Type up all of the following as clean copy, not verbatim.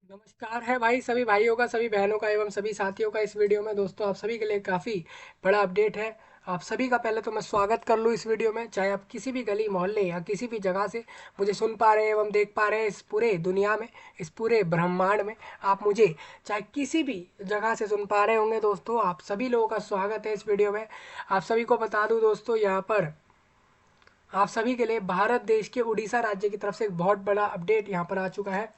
नमस्कार है भाई, सभी भाइयों का, सभी बहनों का एवं सभी साथियों का इस वीडियो में। दोस्तों, आप सभी के लिए काफ़ी बड़ा अपडेट है। आप सभी का पहले तो मैं स्वागत कर लूँ इस वीडियो में। चाहे आप किसी भी गली मोहल्ले या किसी भी जगह से मुझे सुन पा रहे हैं एवं देख पा रहे हैं, इस पूरे दुनिया में, इस पूरे ब्रह्मांड में आप मुझे चाहे किसी भी जगह से सुन पा रहे होंगे, दोस्तों आप सभी लोगों का स्वागत है इस वीडियो में। आप सभी को बता दूँ दोस्तों, यहाँ पर आप सभी के लिए भारत देश के उड़ीसा राज्य की तरफ से एक बहुत बड़ा अपडेट यहाँ पर आ चुका है,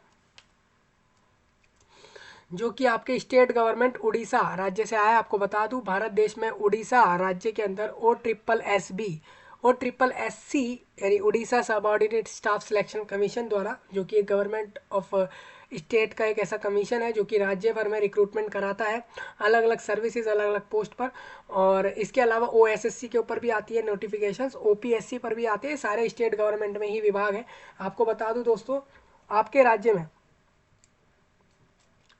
जो कि आपके स्टेट गवर्नमेंट उड़ीसा राज्य से आया है। आपको बता दूं, भारत देश में उड़ीसा राज्य के अंदर O SSB यानी Orissa subordinate staff selection commission द्वारा, जो कि एक गवर्नमेंट ऑफ स्टेट का एक ऐसा कमीशन है जो कि राज्य भर में रिक्रूटमेंट कराता है अलग अलग सर्विसेज, अलग अलग पोस्ट पर। और इसके अलावा OSSC के ऊपर भी आती है नोटिफिकेशंस, OPSC पर भी आते हैं। सारे स्टेट गवर्नमेंट में ही विभाग है। आपको बता दूं दोस्तों, आपके राज्य में,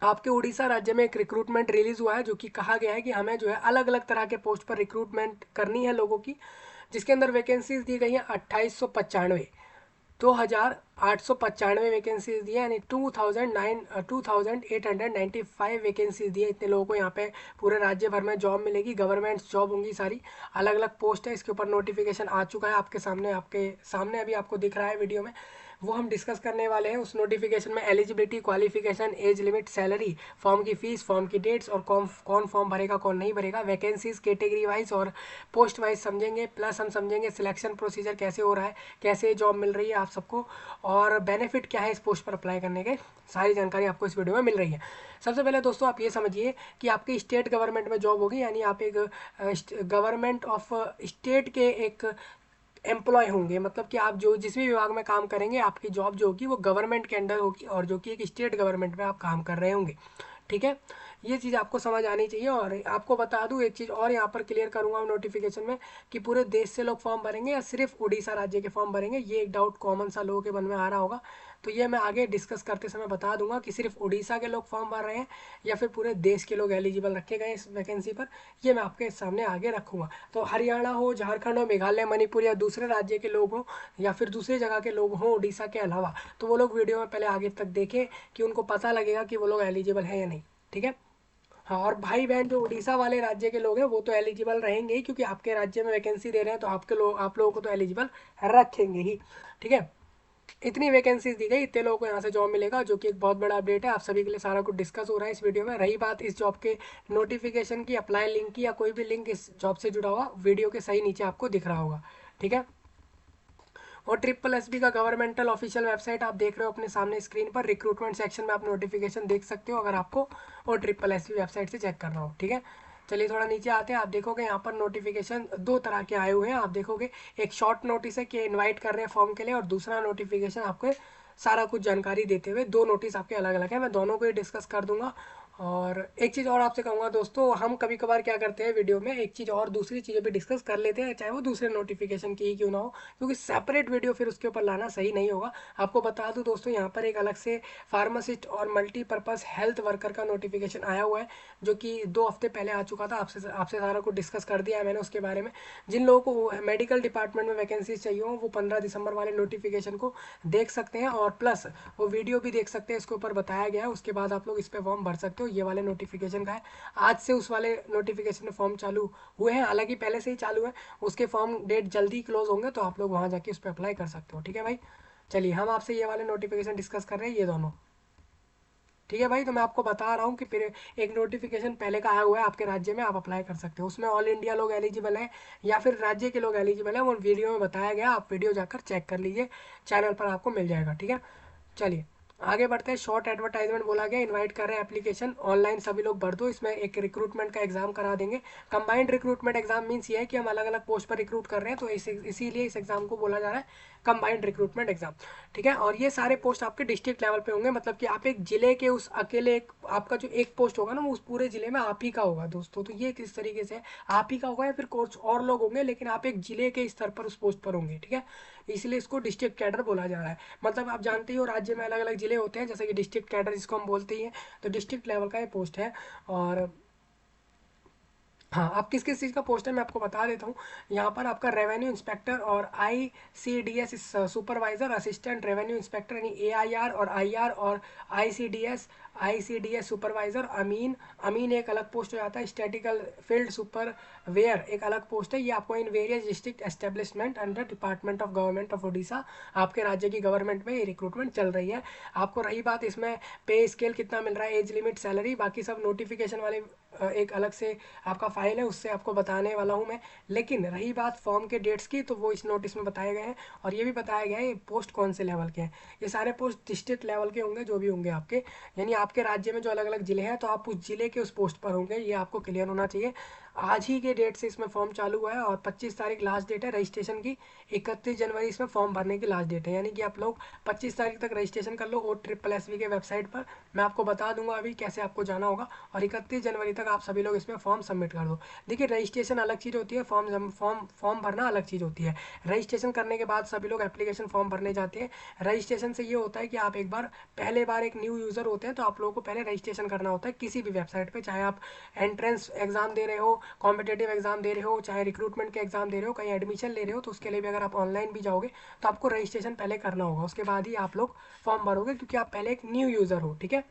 आपके उड़ीसा राज्य में एक रिक्रूटमेंट रिलीज हुआ है, जो कि कहा गया है कि हमें जो है अलग अलग तरह के पोस्ट पर रिक्रूटमेंट करनी है लोगों की, जिसके अंदर वैकेंसीज दी गई हैं 2895 वैकेंसीज दी है, यानी 2895 वैकेंसीज दी है। इतने लोगों को यहाँ पे पूरे राज्य भर में जॉब मिलेगी, गवर्नमेंट जॉब होंगी सारी, अलग अलग पोस्ट है। इसके ऊपर नोटिफिकेशन आ चुका है आपके सामने अभी आपको दिख रहा है वीडियो में। वो हम डिस्कस करने वाले हैं। उस नोटिफिकेशन में eligibility, qualification, age limit, salary, form की फीस, फॉर्म की डेट्स और कौन कौन फॉर्म भरेगा कौन नहीं भरेगा, वैकेंसीज कैटेगरी वाइज और पोस्ट वाइज समझेंगे। प्लस हम समझेंगे सिलेक्शन प्रोसीजर कैसे हो रहा है, कैसे जॉब मिल रही है आप सबको, और बेनिफिट क्या है इस पोस्ट पर अप्लाई करने के। सारी जानकारी आपको इस वीडियो में मिल रही है। सबसे पहले दोस्तों आप ये समझिए कि आपकी स्टेट गवर्नमेंट में जॉब होगी, यानी आप एक गवर्नमेंट ऑफ स्टेट के एक एम्प्लॉय होंगे। मतलब कि आप जो जिस भी विभाग में काम करेंगे, आपकी जॉब जो होगी वो गवर्नमेंट के अंडर होगी, और जो कि एक स्टेट गवर्नमेंट में आप काम कर रहे होंगे। ठीक है, ये चीज़ आपको समझ आनी चाहिए। और आपको बता दूं एक चीज़ और यहाँ पर क्लियर करूँगा नोटिफिकेशन में, कि पूरे देश से लोग फॉर्म भरेंगे या सिर्फ उड़ीसा राज्य के फॉर्म भरेंगे। ये एक डाउट कॉमन सा लोगों के मन में आ रहा होगा, तो ये मैं आगे डिस्कस करते समय बता दूंगा कि सिर्फ उड़ीसा के लोग फॉर्म भर रहे हैं या फिर पूरे देश के लोग एलिजिबल रखे गए इस वैकेंसी पर। ये मैं आपके सामने आगे रखूँगा। तो हरियाणा हो, झारखंड हो, मेघालय, मणिपुर या दूसरे राज्य के लोग हों या फिर दूसरी जगह के लोग हों उड़ीसा के अलावा, तो वो लोग वीडियो में पहले आगे तक देखें, कि उनको पता लगेगा कि वो लोग एलिजिबल हैं या नहीं। ठीक है। हाँ, और भाई बहन जो उड़ीसा वाले राज्य के लोग हैं वो तो एलिजिबल रहेंगे ही, क्योंकि आपके राज्य में वैकेंसी दे रहे हैं, तो आप लोगों को तो एलिजिबल रखेंगे ही। ठीक है, इतनी वैकेंसीज दी गई, इतने लोगों को यहाँ से जॉब मिलेगा, जो कि एक बहुत बड़ा अपडेट है। आप सभी के लिए सारा कुछ डिस्कस हो रहा है इस वीडियो में। रही बात इस जॉब के नोटिफिकेशन की, अप्लाई लिंक की, या कोई भी लिंक इस जॉब से जुड़ा हुआ, वीडियो के सही नीचे आपको दिख रहा होगा। ठीक है, और SSB का गवर्नमेंटल ऑफिशियल वेबसाइट आप देख रहे हो अपने सामने स्क्रीन पर। रिक्रूटमेंट सेक्शन में आप नोटिफिकेशन देख सकते हो, अगर आपको और SSB वेबसाइट से चेक करना हो। ठीक है, चलिए थोड़ा नीचे आते हैं। आप देखोगे यहाँ पर नोटिफिकेशन दो तरह के आए हुए हैं। आप देखोगे एक शॉर्ट नोटिस है कि इनवाइट कर रहे हैं फॉर्म के लिए, और दूसरा नोटिफिकेशन आपको सारा कुछ जानकारी देते हुए। दो नोटिस आपके अलग अलग है, मैं दोनों को ही डिस्कस कर दूंगा। और एक चीज़ और आपसे कहूँगा दोस्तों, हम कभी कभार क्या करते हैं वीडियो में एक चीज़ और दूसरी चीज़ें भी डिस्कस कर लेते हैं, चाहे वो दूसरे नोटिफिकेशन की ही क्यों ना हो, क्योंकि सेपरेट वीडियो फिर उसके ऊपर लाना सही नहीं होगा। आपको बता दूं दोस्तों, यहाँ पर एक अलग से फार्मासिस्ट और मल्टीपर्पज़ हेल्थ वर्कर का नोटिफिकेशन आया हुआ है, जो कि 2 हफ्ते पहले आ चुका था। आपसे आपसे सारा कुछ डिस्कस कर दिया है मैंने उसके बारे में। जिन लोगों को मेडिकल डिपार्टमेंट में वैकेंसीज चाहिए हो, वो 15 दिसंबर वाले नोटिफिकेशन को देख सकते हैं, और प्लस वो वीडियो भी देख सकते हैं, इसके ऊपर बताया गया है। उसके बाद आप लोग इस पर फॉर्म भर सकते हो। ये वाले नोटिफिकेशन का है, आज से उस वाले नोटिफिकेशन में फॉर्म चालू हुए हैं, हालांकि पहले से ही चालू है। उसके फॉर्म डेट जल्दी क्लोज होंगे, तो आप लोग वहाँ जाके उस पर अप्लाई कर सकते हो। ठीक है भाई, चलिए हम आपसे ये वाले नोटिफिकेशन डिस्कस कर रहे हैं, ये दोनों। ठीक है भाई, तो मैं आपको बता रहा हूँ कि फिर एक नोटिफिकेशन पहले का आया हुआ है आपके राज्य में, आप अप्लाई कर सकते हो। उसमें ऑल इंडिया लोग एलिजिबल हैं या फिर राज्य के लोग एलिजिबल हैं, वो वीडियो में बताया गया, आप वीडियो जाकर चेक कर लीजिए, चैनल पर आपको मिल जाएगा। ठीक है, चलिए आगे बढ़ते हैं। शॉर्ट एडवर्टाइजमेंट बोला गया, इनवाइट कर रहे हैं एप्लीकेशन ऑनलाइन, सभी लोग भर दो। इसमें एक रिक्रूटमेंट का एग्जाम करा देंगे। कंबाइंड रिक्रूटमेंट एग्जाम मीन्स ये है कि हम अलग अलग पोस्ट पर रिक्रूट कर रहे हैं, तो इसीलिए इस एग्जाम को बोला जा रहा है कंबाइंड रिक्रूटमेंट एग्जाम। ठीक है, और ये सारे पोस्ट आपके डिस्ट्रिक्ट लेवल पे होंगे, मतलब कि आप एक जिले के उस अकेले एक आपका जो एक पोस्ट होगा ना, वो उस पूरे जिले में आप ही का होगा दोस्तों। तो ये किस तरीके से आप ही का होगा, या फिर कुछ और लोग होंगे, लेकिन आप एक जिले के स्तर पर उस पोस्ट पर होंगे। ठीक है, इसलिए इसको डिस्ट्रिक्ट कैडर बोला जा रहा है। मतलब आप जानते ही हो, राज्य में अलग अलग जिले होते हैं, जैसे कि डिस्ट्रिक्ट कैडर जिसको हम बोलते ही हैं, तो डिस्ट्रिक्ट लेवल का ये पोस्ट है। और हाँ, अब किस किस चीज़ का पोस्ट है मैं आपको बता देता हूँ। यहाँ पर आपका रेवेन्यू इंस्पेक्टर और ICDS supervisor, assistant revenue inspector यानी AIR और IR, और ICDS सुपरवाइजर, अमीन। अमीन एक अलग पोस्ट हो जाता है। स्टैटिकल फील्ड सुपरवेयर एक अलग पोस्ट है। ये आपको in various district establishment under department of government of Orissa, आपके राज्य की गवर्नमेंट में ये रिक्रूटमेंट चल रही है। आपको रही बात इसमें पे स्केल कितना मिल रहा है, एज लिमिट, सैलरी, बाकी सब नोटिफिकेशन वाले एक अलग से आपका फाइल है, उससे आपको बताने वाला हूँ मैं। लेकिन रही बात फॉर्म के डेट्स की, तो वो इस नोटिस में बताए गए हैं। और ये भी बताया गया है ये पोस्ट कौन से लेवल के हैं। ये सारे पोस्ट डिस्ट्रिक्ट लेवल के होंगे, जो भी होंगे आपके, यानी आपके राज्य में जो अलग अलग जिले हैं, तो आप उस जिले के उस पोस्ट पर होंगे, ये आपको क्लियर होना चाहिए। आज ही के डेट से इसमें फॉर्म चालू हुआ है और 25 तारीख लास्ट डेट है रजिस्ट्रेशन की। 31 जनवरी इसमें फॉर्म भरने की लास्ट डेट है, यानी कि आप लोग 25 तारीख तक रजिस्ट्रेशन कर लो OSSSB के वेबसाइट पर। मैं आपको बता दूंगा अभी कैसे आपको जाना होगा, और 31 जनवरी तक आप सभी लोग इसमें फॉर्म सबमिट कर दो। देखिए, रजिस्ट्रेशन अलग चीज़ होती है, फॉर्म भरना अलग चीज़ होती है। रजिस्ट्रेशन करने के बाद सभी लोग एप्लीकेशन फॉर्म भरने जाते हैं। रजिस्ट्रेशन से ये होता है कि आप एक बार पहले बार एक न्यू यूज़र होते हैं, तो आप लोगों को पहले रजिस्ट्रेशन करना होता है किसी भी वेबसाइट पे, चाहे आप एंट्रेंस एग्जाम दे रहे हो, कॉम्पिटेटिव एग्जाम दे रहे हो, चाहे रिक्रूटमेंट के एग्जाम दे रहे हो, कहीं एडमिशन ले रहे हो, तो उसके लिए भी अगर आप ऑनलाइन भी जाओगे तो आपको रजिस्ट्रेशन पहले करना होगा, उसके बाद ही आप लोग फॉर्म भरोगे, क्योंकि आप पहले एक न्यू यूज़र हो। ठीक है।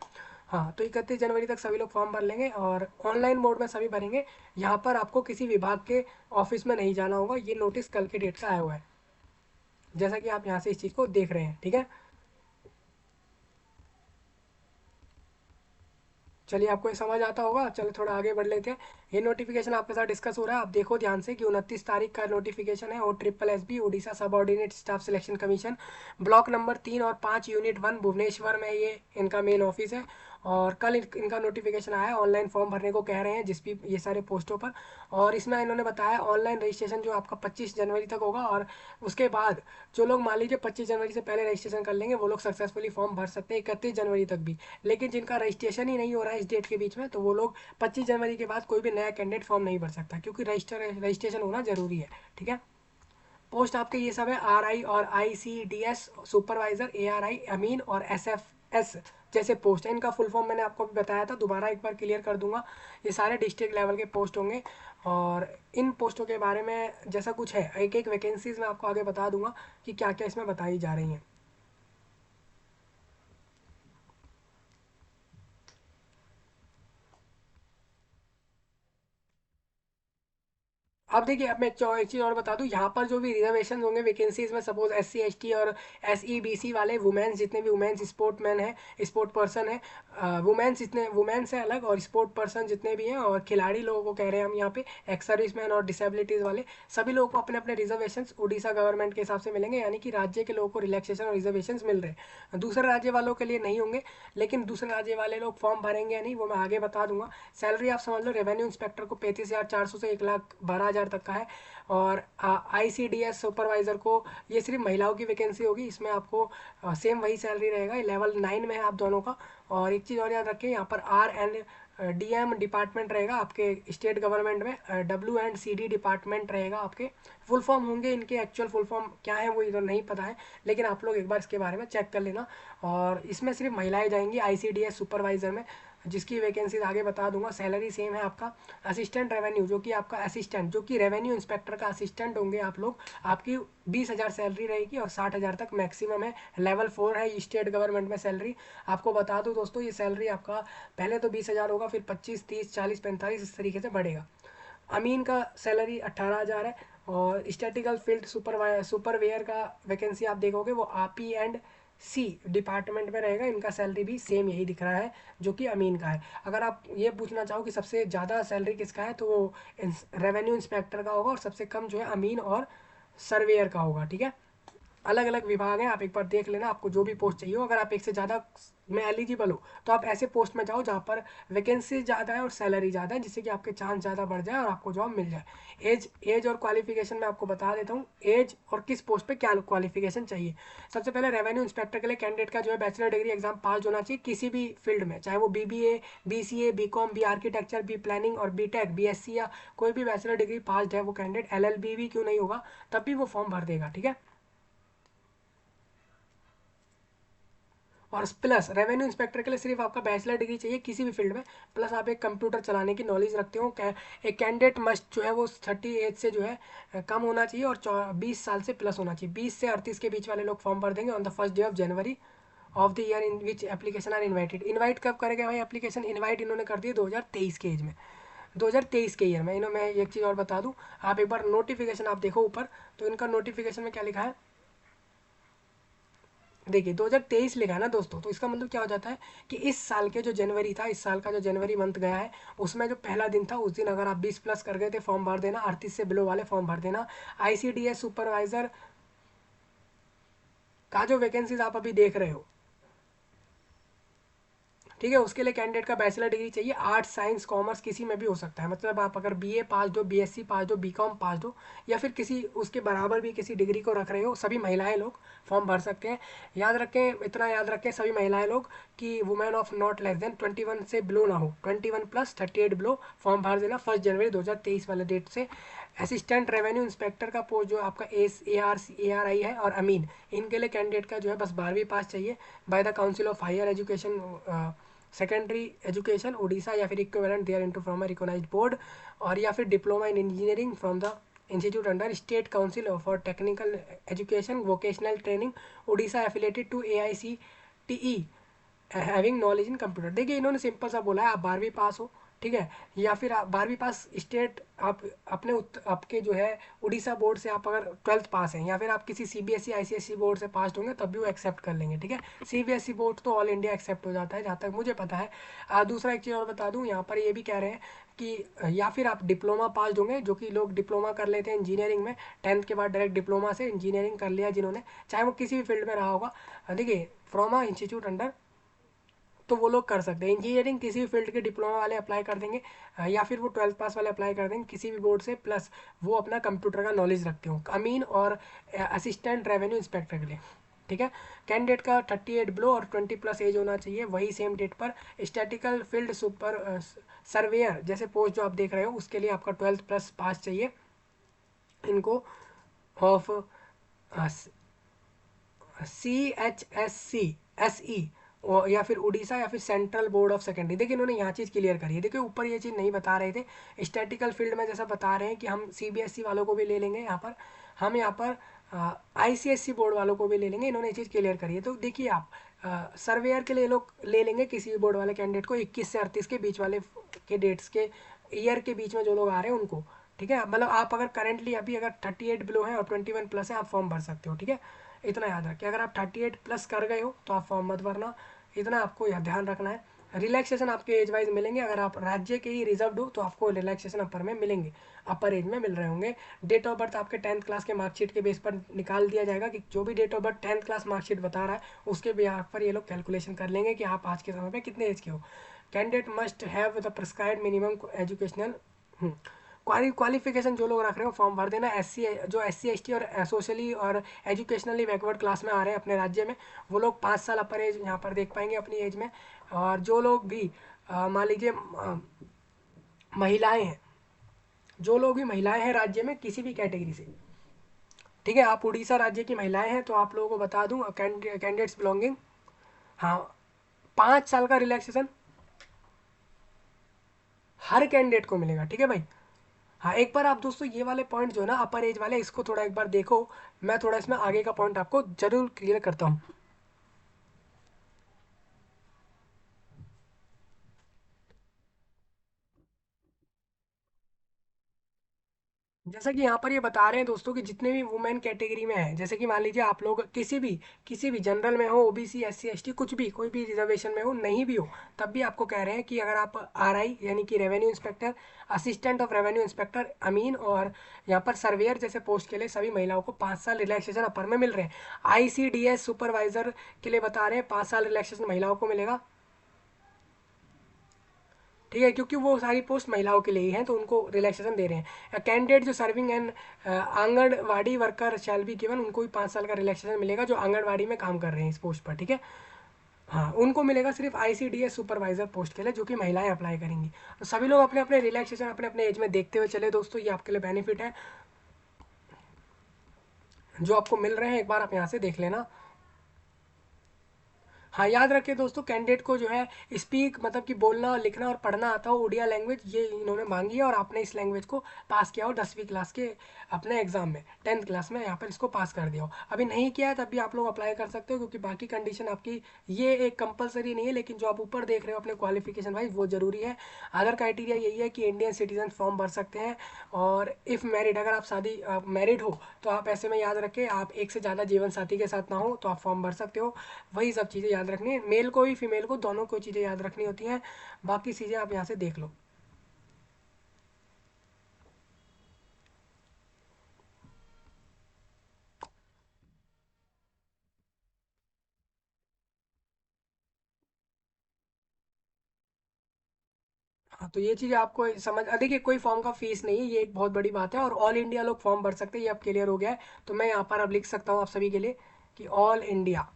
हाँ, तो 31 जनवरी तक सभी लोग फॉर्म भर लेंगे और ऑनलाइन मोड में सभी भरेंगे। यहाँ पर आपको किसी विभाग के ऑफिस में नहीं जाना होगा। ये नोटिस कल के डेट का आया हुआ है, जैसा कि आप यहाँ से इस चीज़ को देख रहे हैं। ठीक है। चलिए, आपको ये समझ आता होगा। चलो थोड़ा आगे बढ़ लेते हैं। ये नोटिफिकेशन आपके साथ डिस्कस हो रहा है, आप देखो ध्यान से कि 29 तारीख का नोटिफिकेशन है। OSSB Orissa subordinate staff selection commission, block number 3 और 5 यूनिट 1 भुवनेश्वर में ये इनका मेन ऑफिस है। और कल इनका नोटिफिकेशन आया है, ऑनलाइन फॉर्म भरने को कह रहे हैं जिस भी ये सारे पोस्टों पर। और इसमें इन्होंने बताया ऑनलाइन रजिस्ट्रेशन जो आपका 25 जनवरी तक होगा, और उसके बाद जो लोग मान लीजिए 25 जनवरी से पहले रजिस्ट्रेशन कर लेंगे, वो लोग सक्सेसफुली फॉर्म भर सकते हैं 31 जनवरी तक भी। लेकिन जिनका रजिस्ट्रेशन ही नहीं हो रहा है इस डेट के बीच में, तो वो लोग 25 जनवरी के बाद कोई भी नया कैंडिडेट फॉर्म नहीं भर सकता, क्योंकि रजिस्ट्रेशन होना जरूरी है। ठीक है। पोस्ट आपके ये सब है, RI और ICDS सुपरवाइजर, ARI अमीन, और SFS जैसे पोस्ट है। इनका फुल फॉर्म मैंने आपको भी बताया था, दोबारा एक बार क्लियर कर दूंगा। ये सारे डिस्ट्रिक्ट लेवल के पोस्ट होंगे। और इन पोस्टों के बारे में जैसा कुछ है, एक एक वैकेंसीज मैं आपको आगे बता दूंगा कि क्या क्या इसमें बताई जा रही हैं। अब देखिए, अब मैं एक चीज़ और बता दूं, यहाँ पर जो भी रिजर्वेशन होंगे वैकेंसीज में, सपोज SC ST और SEBC वाले वुमेन्स, जितने भी वुमेन्स स्पोर्ट मैन है, स्पोर्ट पर्सन है, वुमेन्स जितने वुमेन्स है अलग, और स्पोर्ट पर्सन जितने भी हैं, और खिलाड़ी लोगों को कह रहे हैं हम यहाँ पे, एक्स सर्विस मैन और डिसेबिलिटीज़ वाले, सभी लोगों को अपने अपने रिजर्वेशन उड़ीसा गवर्नमेंट के हिसाब से मिलेंगे, यानी कि राज्य के लोगों को रिलैक्सेशन और रिजर्वेशन मिल रहे हैं। दूसरे राज्य वालों के लिए नहीं होंगे, लेकिन दूसरे राज्य वाले लोग फॉर्म भरेंगे या नहीं वो मैं आगे बता दूंगा। सैलरी आप समझ लो, रेवेन्यू इंस्पेक्टर को 35,400 से 1,12,000 तक का है। और ICDS सुपरवाइजर को, ये सिर्फ महिलाओं की वैकेंसी होगी, इसमें आपको सेम वही सैलरी रहेगा, लेवल 9 में है आप दोनों का। और एक चीज़ और याद रखें, यहाँ पर R&DM डिपार्टमेंट रहेगा आपके स्टेट गवर्नमेंट में, W&CD डिपार्टमेंट रहेगा आपके। फुल फॉर्म होंगे इनके, एक्चुअल फुल फॉर्म क्या है वो इधर नहीं पता है, लेकिन आप लोग एक बार इसके बारे में चेक कर लेना। और इसमें सिर्फ महिलाएं जाएंगी ICDS सुपरवाइजर में, जिसकी वैकेंसीज आगे बता दूंगा। सैलरी सेम है आपका। असिस्टेंट रेवेन्यू, जो कि आपका असिस्टेंट, जो कि रेवेन्यू इंस्पेक्टर का असिस्टेंट होंगे आप लोग, आपकी 20,000 सैलरी रहेगी और 60,000 तक मैक्सिमम है। लेवल 4 है स्टेट गवर्नमेंट में सैलरी। आपको बता दूं दोस्तों, ये सैलरी आपका पहले तो 20,000 होगा, फिर 25, 30, 40, 45 इस तरीके से बढ़ेगा। अमीन का सैलरी 18,000 है। और स्टैटिकल फील्ड सुपरवेयर का वैकेंसी आप देखोगे वो RP&C डिपार्टमेंट में रहेगा। इनका सैलरी भी सेम यही दिख रहा है जो कि अमीन का है। अगर आप ये पूछना चाहो कि सबसे ज़्यादा सैलरी किसका है, तो वो रेवेन्यू इंस्पेक्टर का होगा, और सबसे कम जो है अमीन और सर्वेयर का होगा। ठीक है। अलग अलग विभाग हैं, आप एक बार देख लेना, आपको जो भी पोस्ट चाहिए हो। अगर आप एक से ज़्यादा में एलिजिबल हो, तो आप ऐसे पोस्ट में जाओ जहाँ पर वैकेंसी ज़्यादा है और सैलरी ज़्यादा है, जिससे कि आपके चांस ज़्यादा बढ़ जाए और आपको जॉब मिल जाए। एज एज और क्वालिफिकेशन मैं आपको बता देता हूँ, एज और किस पोस्ट पे क्या क्वालिफिकेशन चाहिए। सबसे पहले रेवेन्यू इंस्पेक्टर के लिए कैंडिडेट का जो है बैचलर डिग्री एग्जाम पास होना चाहिए किसी भी फील्ड में, चाहे वो BBA, BCA, BCom, B architecture, B planning और B.Tech, BSc या कोई भी बैचलर डिग्री पास है वो कैंडिडेट। LLB भी क्यों नहीं होगा, तब भी वो फॉर्म भर देगा। ठीक है। और प्लस रेवेन्यू इंस्पेक्टर के लिए सिर्फ आपका बैचलर डिग्री चाहिए किसी भी फील्ड में, प्लस आप एक कंप्यूटर चलाने की नॉलेज रखते हो। एक कैंडिडेट मस्ट जो है वो 30 एज से जो है कम होना चाहिए और 20 साल से प्लस होना चाहिए। 20 से 38 के बीच वाले लोग फॉर्म भर देंगे on the first day of January of the year in which application are invited. Invite कब करेगा भाई एप्लीकेशन? इन्वाइट इन्होंने कर दिया 2023 के एज में, 2023 के ईयर में। इन्होंने, मैं एक चीज़ और बता दूं, आप एक बार नोटिफिकेशन आप देखो ऊपर, तो इनका नोटिफिकेशन में क्या लिखा है देखिए, 2023 लिखा है ना दोस्तों, तो इसका मतलब क्या हो जाता है कि इस साल के जो जनवरी था, इस साल का जो जनवरी मंथ गया है, उसमें जो पहला दिन था उस दिन अगर आप 20 प्लस कर गए थे फॉर्म भर देना, 38 से बिलो वाले फॉर्म भर देना। आईसीडीएस सुपरवाइजर का जो वैकेंसीज आप अभी देख रहे हो, ठीक है, उसके लिए कैंडिडेट का बैचलर डिग्री चाहिए। आर्ट्स साइंस कॉमर्स किसी में भी हो सकता है, मतलब आप अगर बीए पास दो, बीएससी पास दो, बीकॉम पास दो, या फिर किसी उसके बराबर भी किसी डिग्री को रख रहे हो, सभी महिलाएं लोग फॉर्म भर सकते हैं। याद रखें, इतना याद रखें सभी महिलाएं लोग कि women of not less than 21 से बिलो ना हो, 21 प्लस 38 बिलो फॉर्म भर देना 1 जनवरी 2023 वाले डेट से। असिस्टेंट रेवेन्यू इंस्पेक्टर का पोस्ट जो आपका ARI है और अमीन, इनके लिए कैंडिडेट का जो है बस 12वीं पास चाहिए by the council of higher education secondary education Orissa, या फिर equivalent there into from a recognized board, और या फिर diploma in engineering from the institute under state council for technical education vocational training Orissa affiliated to AICTE having knowledge in computer. देखिए, इन्होंने simple सा बोला है आप 12वीं पास हो, ठीक है, या फिर आप 12वीं पास स्टेट, आप अपने आपके जो है उड़ीसा बोर्ड से आप अगर 12th पास हैं, या फिर आप किसी CBSE ICSE बोर्ड से पास होंगे तब भी वो एक्सेप्ट कर लेंगे, ठीक है। CBSE बोर्ड तो ऑल इंडिया एक्सेप्ट हो जाता है जहाँ तक मुझे पता है। दूसरा एक चीज़ और बता दूँ, यहाँ पर ये भी कह रहे हैं कि या फिर आप डिप्लोमा पास होंगे, जो कि लोग डिप्लोमा कर लेते हैं इंजीनियरिंग में, 10th के बाद डायरेक्ट डिप्लोमा से इंजीनियरिंग कर लिया जिन्होंने, चाहे वो किसी भी फील्ड में रहा होगा, देखिए फ्रॉम अ इंस्टीट्यूट अंडर, तो वो लोग कर सकते हैं। इंजीनियरिंग किसी भी फील्ड के डिप्लोमा वाले अप्लाई कर देंगे, या फिर वो 12th पास वाले अप्लाई कर देंगे किसी भी बोर्ड से, प्लस वो अपना कंप्यूटर का नॉलेज रखते हो। अमीन और असिस्टेंट रेवेन्यू इंस्पेक्टर के लिए, ठीक है, कैंडिडेट का 38 बिलो और 20 प्लस एज होना चाहिए वही सेम डेट पर। स्टैटिकल फील्ड सुपर सर्वेयर जैसे पोस्ट जो आप देख रहे हो, उसके लिए आपका 12th प्लस पास चाहिए इनको, ऑफ CHSC SE, और या फिर उड़ीसा या फिर सेंट्रल बोर्ड ऑफ सेकेंडरी। देखिए, इन्होंने यहाँ चीज़ क्लियर करी है, देखिए ऊपर ये चीज़ नहीं बता रहे थे। स्टैटिकल फील्ड में जैसा बता रहे हैं कि हम CBSE वालों को भी ले लेंगे यहाँ पर, हम यहाँ पर ICSE बोर्ड वालों को भी ले लेंगे, इन्होंने ये चीज़ क्लियर करी है। तो देखिए आप सर्वेयर के लिए लोग ले लेंगे किसी भी बोर्ड वाले कैंडिडेट को 21 से 38 के बीच वाले के डेट्स के ईयर के बीच में जो लोग आ रहे हैं उनको, ठीक है। मतलब आप अगर करेंटली अभी अगर 38 बिलो है और 21 प्लस है, आप फॉर्म भर सकते हो, ठीक है। इतना याद रखिए, अगर आप 38 प्लस कर गए हो तो आप फॉर्म मत भरना, इतना आपको यह ध्यान रखना है। रिलैक्सेशन आपके एज वाइज मिलेंगे, अगर आप राज्य के ही रिजर्व हो तो आपको रिलैक्सेशन अपर में मिलेंगे, अपर एज में मिल रहे होंगे। डेट ऑफ बर्थ आपके 10th क्लास के मार्कशीट के बेस पर निकाल दिया जाएगा कि जो भी date of birth 10th class marksheet बता रहा है उसके बेस पर ये लोग कैलकुलेशन कर लेंगे कि आप आज के समय पर कितने एज के हो। Candidate must have the prescribed minimum educational qualification जो लोग रख रहे हो फॉर्म भर देना। जो SC ST और सोशली और एजुकेशनली बैकवर्ड क्लास में आ रहे हैं अपने राज्य में, वो लोग 5 साल अपर एज यहाँ पर देख पाएंगे अपनी एज में। और जो लोग भी मान लीजिए महिलाएं हैं, जो लोग भी महिलाएं हैं राज्य में किसी भी कैटेगरी से, ठीक है, आप उड़ीसा राज्य की महिलाएं हैं तो आप लोगों को बता दूं कैंडिडेट्स बिलोंगिंग, हाँ, 5 साल का रिलैक्सेशन हर कैंडिडेट को मिलेगा, ठीक है भाई। हाँ, एक बार आप दोस्तों ये वाले पॉइंट जो है ना अपर एज वाले, इसको थोड़ा एक बार देखो, मैं थोड़ा इसमें आगे का पॉइंट आपको जरूर क्लियर करता हूँ। जैसा कि यहाँ पर ये बता रहे हैं दोस्तों कि जितने भी वुमेन कैटेगरी में है, जैसे कि मान लीजिए आप लोग किसी भी जनरल में हो, OBC SC ST कुछ भी, कोई भी रिजर्वेशन में हो, नहीं भी हो, तब भी आपको कह रहे हैं कि अगर आप RI यानी कि revenue inspector, assistant of revenue inspector अमीन, और यहाँ पर सर्वेयर जैसे पोस्ट के लिए सभी महिलाओं को 5 साल रिलैक्सेशन अपर में मिल रहे हैं। ICDS सुपरवाइजर के लिए बता रहे हैं 5 साल रिलैक्सेशन महिलाओं को मिलेगा, ठीक है, क्योंकि वो सारी पोस्ट महिलाओं के लिए ही हैं तो उनको रिलैक्सेशन दे रहे हैं। कैंडिडेट जो serving and anganwadi worker shall be given, उनको भी 5 साल का रिलैक्सेशन मिलेगा जो आंगनवाड़ी में काम कर रहे हैं इस पोस्ट पर, ठीक है। हाँ, उनको मिलेगा सिर्फ ICDS सुपरवाइजर पोस्ट के लिए जो कि महिलाएं अप्लाई करेंगी। तो सभी लोग अपने अपने रिलैक्सेशन अपने अपने एज में देखते हुए चले दोस्तों, ये आपके लिए बेनिफिट है जो आपको मिल रहे हैं, एक बार आप यहाँ से देख लेना। हाँ, याद रखिए दोस्तों, कैंडिडेट को जो है स्पीक मतलब कि बोलना लिखना और पढ़ना आता हो उड़िया लैंग्वेज, ये इन्होंने मांगी है, और आपने इस लैंग्वेज को पास किया हो 10वीं क्लास के अपने एग्जाम में, 10th क्लास में यहाँ पर इसको पास कर दिया हो। अभी नहीं किया है तब भी आप लोग अप्लाई कर सकते हो, क्योंकि बाकी कंडीशन आपकी ये एक कंपलसरी नहीं है, लेकिन जो आप ऊपर देख रहे हो अपने क्वालिफिकेशन वाइज वो जरूरी है। अदर क्राइटेरिया यही है कि इंडियन सिटीजन फॉर्म भर सकते हैं, और इफ़ मैरिड, अगर आप शादी मैरिड हो तो आप ऐसे में याद रखें आप एक से ज़्यादा जीवन साथी के साथ ना हो तो आप फॉर्म भर सकते हो। वही सब चीज़ें याद रखनी है, मेल को भी फीमेल को दोनों को चीज़ें याद रखनी होती हैं। बाकी चीज़ें आप यहाँ से देख लो। हाँ, तो ये चीज़ आपको समझ, देखिए कोई फॉर्म का फीस नहीं है, ये एक बहुत बड़ी बात है, और ऑल इंडिया लोग फॉर्म भर सकते हैं, ये अब क्लियर हो गया है। तो मैं यहाँ पर अब लिख सकता हूँ आप सभी के लिए कि ऑल इंडिया,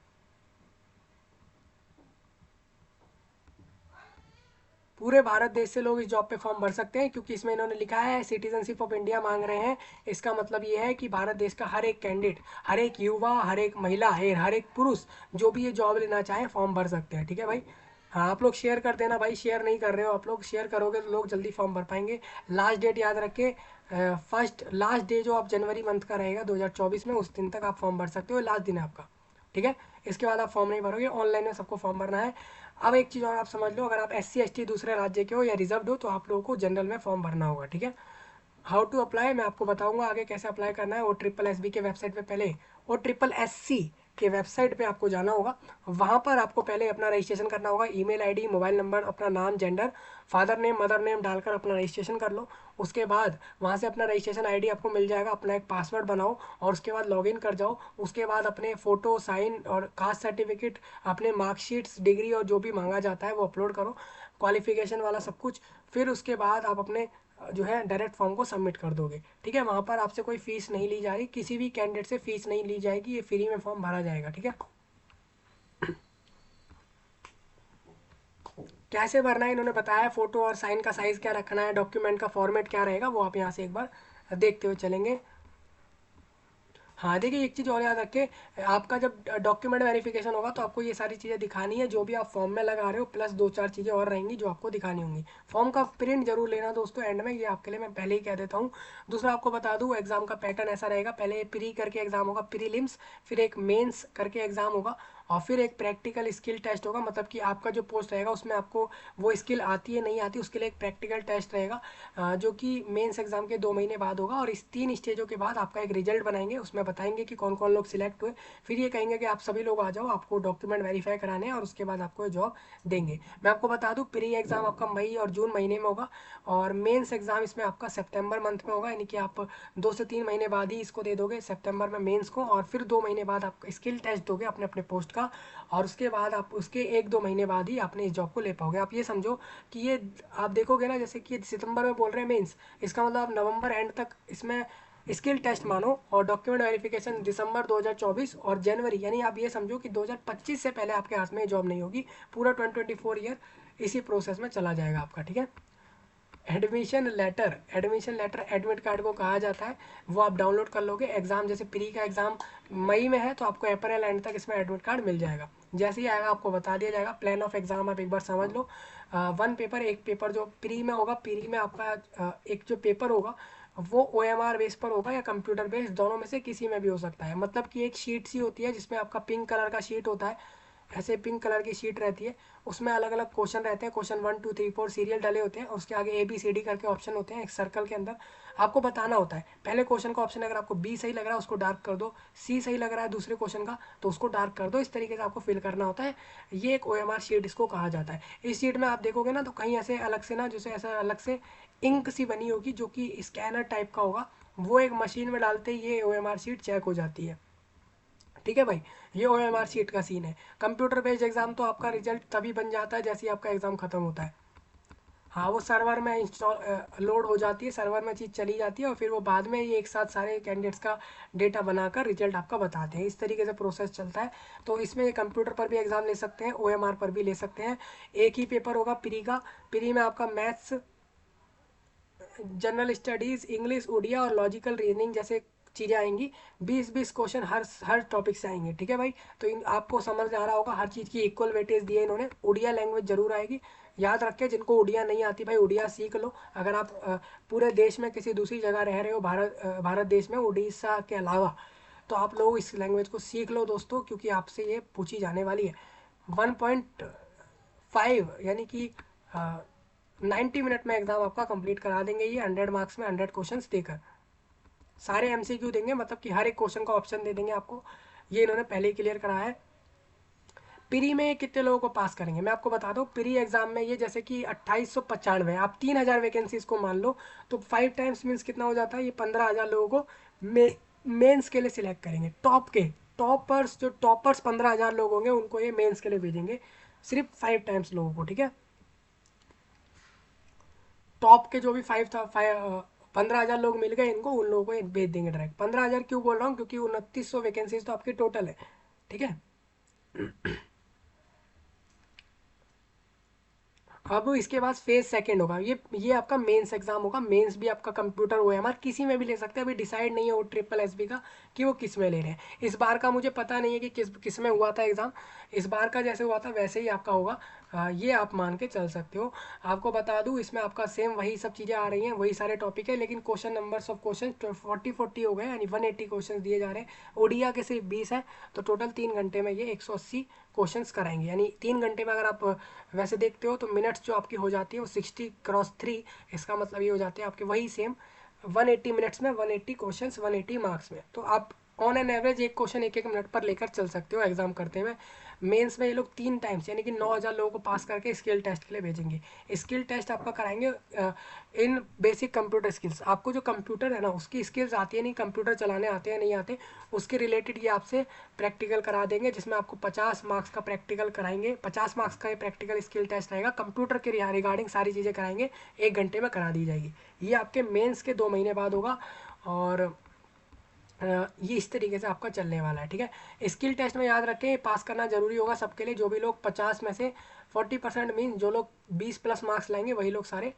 पूरे भारत देश से लोग इस जॉब पे फॉर्म भर सकते हैं, क्योंकि इसमें इन्होंने लिखा है सिटीजनशिप ऑफ इंडिया मांग रहे हैं। इसका मतलब ये है कि भारत देश का हर एक कैंडिडेट, हर एक युवा, हर एक महिला, हर एक पुरुष जो भी ये जॉब लेना चाहे फॉर्म भर सकते हैं। ठीक है भाई। हाँ, आप लोग शेयर कर देना भाई, शेयर नहीं कर रहे हो आप लोग, शेयर करोगे तो लोग जल्दी फॉर्म भर पाएंगे। लास्ट डेट याद रखे, फर्स्ट लास्ट डे जो आप जनवरी मंथ का रहेगा 2024 में, उस दिन तक आप फॉर्म भर सकते हो, लास्ट दिन है आपका। ठीक है। इसके बाद आप फॉर्म नहीं भरोगे, ऑनलाइन में सबको फॉर्म भरना है। अब एक चीज़ और आप समझ लो, अगर आप SC ST दूसरे राज्य के हो या रिजर्व हो तो आप लोगों को जनरल में फॉर्म भरना होगा। ठीक है। हाउ टू अप्लाई मैं आपको बताऊंगा आगे कैसे अप्लाई करना है। OSSB के वेबसाइट पे पहले, OSSC के वेबसाइट पे आपको जाना होगा। वहाँ पर आपको पहले अपना रजिस्ट्रेशन करना होगा, ईमेल आईडी, मोबाइल नंबर, अपना नाम, gender, father name, mother name डालकर अपना रजिस्ट्रेशन कर लो। उसके बाद वहाँ से अपना रजिस्ट्रेशन आईडी आपको मिल जाएगा, अपना एक पासवर्ड बनाओ और उसके बाद लॉगिन कर जाओ। उसके बाद अपने फ़ोटो, साइन और कास्ट सर्टिफिकेट, अपने मार्कशीट्स, डिग्री और जो भी मांगा जाता है वो अपलोड करो, क्वालिफिकेशन वाला सब कुछ। फिर उसके बाद आप अपने जो है डायरेक्ट फॉर्म को सबमिट कर दोगे। ठीक है। वहाँ पर आपसे कोई फीस नहीं ली जा रही, किसी भी कैंडिडेट से फीस नहीं ली जाएगी, ये फ्री में फॉर्म भरा जाएगा। ठीक है। कैसे भरना है इन्होंने बताया, फोटो और साइन का साइज़ क्या रखना है, डॉक्यूमेंट का फॉर्मेट क्या रहेगा, वो आप यहाँ से एक बार देखते हुए चलेंगे। हाँ, देखिए एक चीज़ और याद रखें, आपका जब डॉक्यूमेंट वेरिफिकेशन होगा तो आपको ये सारी चीज़ें दिखानी है जो भी आप फॉर्म में लगा रहे हो, प्लस दो चार चीज़ें और रहेंगी जो आपको दिखानी होंगी। फॉर्म का प्रिंट जरूर लेना दोस्तों एंड में, ये आपके लिए मैं पहले ही कह देता हूँ। दूसरा आपको बता दूँ, एग्जाम का पैटर्न ऐसा रहेगा, पहले प्री करके एग्जाम होगा, प्रीलिम्स, फिर एक मेंस करके एग्जाम होगा, और फिर एक प्रैक्टिकल स्किल टेस्ट होगा। मतलब कि आपका जो पोस्ट रहेगा उसमें आपको वो स्किल आती है नहीं आती, उसके लिए एक प्रैक्टिकल टेस्ट रहेगा, जो कि मेंस एग्जाम के 2 महीने बाद होगा। और इस 3 स्टेजों के बाद आपका एक रिजल्ट बनाएंगे, उसमें बताएंगे कि कौन कौन लोग सिलेक्ट हुए। फिर ये कहेंगे कि आप सभी लोग आ जाओ, आपको डॉक्यूमेंट वेरीफाई कराने हैं, और उसके बाद आपको जॉब देंगे। मैं आपको बता दूं, प्री एग्जाम आपका मई और जून महीने में होगा, और मेंस एग्जाम इसमें आपका सितंबर मंथ में होगा, यानी कि आप 2 से 3 महीने बाद ही इसको दे दोगे सितंबर में मेंस को, और फिर 2 महीने बाद आप स्किल टेस्ट दोगे अपने अपने पोस्ट का, और उसके बाद आप उसके 1-2 महीने बाद ही आपने इस जॉब को ले पाओगे। आप ये समझो कि ये आप देखोगे ना, जैसे कि सितंबर में बोल रहे हैं मेंस, इसका मतलब आप नवंबर एंड तक इसमें स्किल टेस्ट मानो, और डॉक्यूमेंट वेरिफिकेशन दिसंबर 2024, और जनवरी, यानी आप ये समझो कि 2025 से पहले आपके हाथ में जॉब नहीं होगी। पूरा 2024 ईयर इसी प्रोसेस में चला जाएगा आपका। ठीक है। एडमिशन लेटर एडमिट कार्ड को कहा जाता है, वो आप डाउनलोड कर लोगे। एग्जाम जैसे प्री का एग्जाम मई में है तो आपको अप्रैल एंड तक इसमें एडमिट कार्ड मिल जाएगा। जैसे ही आएगा आपको बता दिया जाएगा। प्लान ऑफ एग्जाम आप एक बार समझ लो, वन पेपर, एक पेपर जो प्री में होगा, प्री में आपका एक जो पेपर होगा वो OMR बेस पर होगा या कंप्यूटर बेस, दोनों में से किसी में भी हो सकता है। मतलब कि एक शीट सी होती है जिसमें आपका पिंक कलर का शीट होता है, ऐसे पिंक कलर की शीट रहती है, उसमें अलग अलग क्वेश्चन रहते हैं, क्वेश्चन 1 2 3 4 सीरियल डले होते हैं, उसके आगे ABCD करके ऑप्शन होते हैं एक सर्कल के अंदर। आपको बताना होता है पहले क्वेश्चन का ऑप्शन, अगर आपको B सही लग रहा है उसको डार्क कर दो, C सही लग रहा है दूसरे क्वेश्चन का तो उसको डार्क कर दो, इस तरीके से आपको फिल करना होता है। ये एक OMR शीट इसको कहा जाता है। इस शीट में आप देखोगे ना तो कहीं ऐसे अलग से ना, जैसे ऐसा अलग से इंक सी बनी होगी जो कि स्कैनर टाइप का होगा, वो एक मशीन में डालते ही ये OMR शीट चेक हो जाती है। ठीक है भाई। ये OMR शीट का सीन है। कंप्यूटर बेस्ड एग्जाम तो आपका रिजल्ट तभी बन जाता है जैसे ही आपका एग्जाम खत्म होता है। हाँ, वो सर्वर में इंस्टॉल लोड हो जाती है, सर्वर में चीज़ चली जाती है, और फिर वो बाद में ये एक साथ सारे कैंडिडेट्स का डेटा बनाकर रिजल्ट आपका बताते हैं। इस तरीके से प्रोसेस चलता है। तो इसमें ये कंप्यूटर पर भी एग्ज़ाम ले सकते हैं, OMR पर भी ले सकते हैं। एक ही पेपर होगा प्री का। प्री में आपका maths, general studies, English, Odia और लॉजिकल रीजनिंग जैसे चीज़ें आएंगी, 20-20 क्वेश्चन हर टॉपिक से आएंगे, ठीक है भाई। तो इन आपको समझ आ रहा होगा, हर चीज़ की इक्वल वेटेज दी है इन्होंने। उड़िया लैंग्वेज जरूर आएगी, याद रखें जिनको उड़िया नहीं आती भाई उड़िया सीख लो। अगर आप पूरे देश में किसी दूसरी जगह रह रहे हो, भारत देश में उड़ीसा के अलावा, तो आप लोग इस लैंग्वेज को सीख लो दोस्तों, क्योंकि आपसे ये पूछी जाने वाली है। 1.5 यानी कि 90 मिनट में एग्जाम आपका कंप्लीट करा देंगे ये, 100 मार्क्स में 100 क्वेश्चंस देकर। सारे एमसीक्यू देंगे, मतलब कि हर एक क्वेश्चन का ऑप्शन दे देंगे आपको, ये इन्होंने पहले ही क्लियर कराया है। प्री में कितने लोगों को पास करेंगे मैं आपको बता दूं। प्री एग्जाम में ये जैसे कि 2895, आप 3000 वैकेंसीज को मान लो, तो 5 टाइम्स मीन्स कितना हो जाता है, ये 15,000 लोगों को मेंस के लिए सिलेक्ट करेंगे। टॉपर्स, जो टॉपर्स 15,000 लोग होंगे उनको ये मेंस के लिए भेजेंगे, सिर्फ 5 टाइम्स लोगों को, ठीक है। टॉप के जो भी 15,000 लोग मिल गए इनको, उन लोगों को भेज देंगे डायरेक्ट। 15,000 क्यों बोल रहा हूँ, क्योंकि 2900 वैकेंसीज तो आपकी टोटल है, ठीक है। अब इसके बाद फेज सेकंड होगा, ये आपका मेंस एग्जाम होगा। मेंस भी आपका कंप्यूटर OMR किसी में भी ले सकते हैं, अभी डिसाइड नहीं है वो SSSB का कि वो किस में ले रहे हैं। इस बार का मुझे पता नहीं है कि किस में हुआ था एग्जाम। इस बार का जैसे हुआ था वैसे ही आपका होगा, ये आप मान के चल सकते हो। आपको बता दूं इसमें आपका सेम वही सब चीज़ें आ रही हैं, वही सारे टॉपिक है, लेकिन क्वेश्चन नंबर्स ऑफ क्वेश्चन 40 हो गए, यानी 180 क्वेश्चन दिए जा रहे हैं। ओडिया के सिर्फ 20 है, तो टोटल 3 घंटे में ये 180 क्वेश्चंस कराएंगे। यानी 3 घंटे में अगर आप वैसे देखते हो तो मिनट्स जो आपकी हो जाती है वो 60 × 3, इसका मतलब ये हो जाते हैं आपके वही सेम 180 मिनट्स में 180 क्वेश्चंस 180 मार्क्स में। तो आप ऑन एन एवरेज एक क्वेश्चन 1-1 मिनट पर लेकर चल सकते हो एग्जाम करते हुए। मेंस में ये लोग 3 टाइम्स यानी कि 9,000 लोगों को पास करके स्किल टेस्ट के लिए भेजेंगे। स्किल टेस्ट आपका कराएंगे इन बेसिक कंप्यूटर स्किल्स। आपको जो कंप्यूटर है ना उसकी स्किल्स आती है नहीं, कंप्यूटर चलाने आते हैं नहीं आते, उसके रिलेटेड ये आपसे प्रैक्टिकल करा देंगे, जिसमें आपको 50 मार्क्स का प्रैक्टिकल कराएंगे। 50 मार्क्स का ये प्रैक्टिकल स्किल टेस्ट रहेगा, कंप्यूटर के रिगार्डिंग सारी चीज़ें कराएंगे, 1 घंटे में करा दी जाएगी। ये आपके मेंस के 2 महीने बाद होगा, और ये इस तरीके से आपका चलने वाला है, ठीक है। स्किल टेस्ट में याद रखें पास करना जरूरी होगा सबके लिए। जो भी लोग 50 में से 40% मीन जो लोग 20+ मार्क्स लाएंगे वही लोग सारे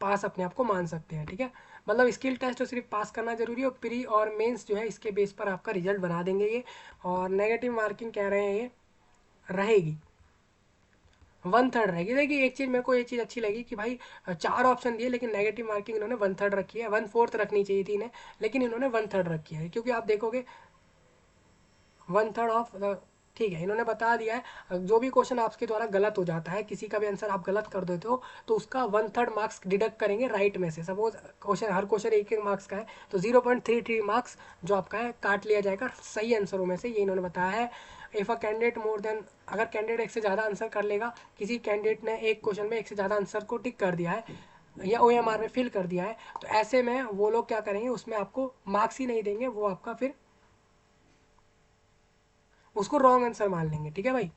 पास अपने आप को मान सकते हैं, ठीक है। मतलब स्किल टेस्ट तो सिर्फ पास करना जरूरी है, और प्री और मेंस जो है इसके बेस पर आपका रिजल्ट बना देंगे ये। और नेगेटिव मार्किंग कह रहे हैं ये रहेगी 1/3 रहेगी। देखिए एक चीज़ मेरे को ये चीज़ अच्छी लगी कि भाई 4 ऑप्शन दिए, लेकिन नेगेटिव मार्किंग इन्होंने 1/3 रखी है। 1/4 रखनी चाहिए थी इन्हें, लेकिन इन्होंने 1/3 रखी है, क्योंकि आप देखोगे 1/3 ऑफ द, ठीक है, इन्होंने बता दिया है जो भी क्वेश्चन आपके द्वारा गलत हो जाता है, किसी का भी आंसर आप गलत कर देते हो तो उसका 1/3 मार्क्स डिडक्ट करेंगे राइट में से। सपोज क्वेश्चन, हर क्वेश्चन 1-1 मार्क्स का है, तो 0.33 मार्क्स जो आपका है काट लिया जाएगा सही आंसरों में से, ये इन्होंने बताया है। If a candidate more than, अगर कैंडिडेट एक से ज़्यादा आंसर कर लेगा, किसी कैंडिडेट ने एक क्वेश्चन में एक से ज़्यादा आंसर को टिक कर दिया है या OMR में फिल कर दिया है, तो ऐसे में वो लोग क्या करेंगे, उसमें आपको मार्क्स ही नहीं देंगे, वो आपका फिर उसको रॉन्ग आंसर मान लेंगे, ठीक है भाई।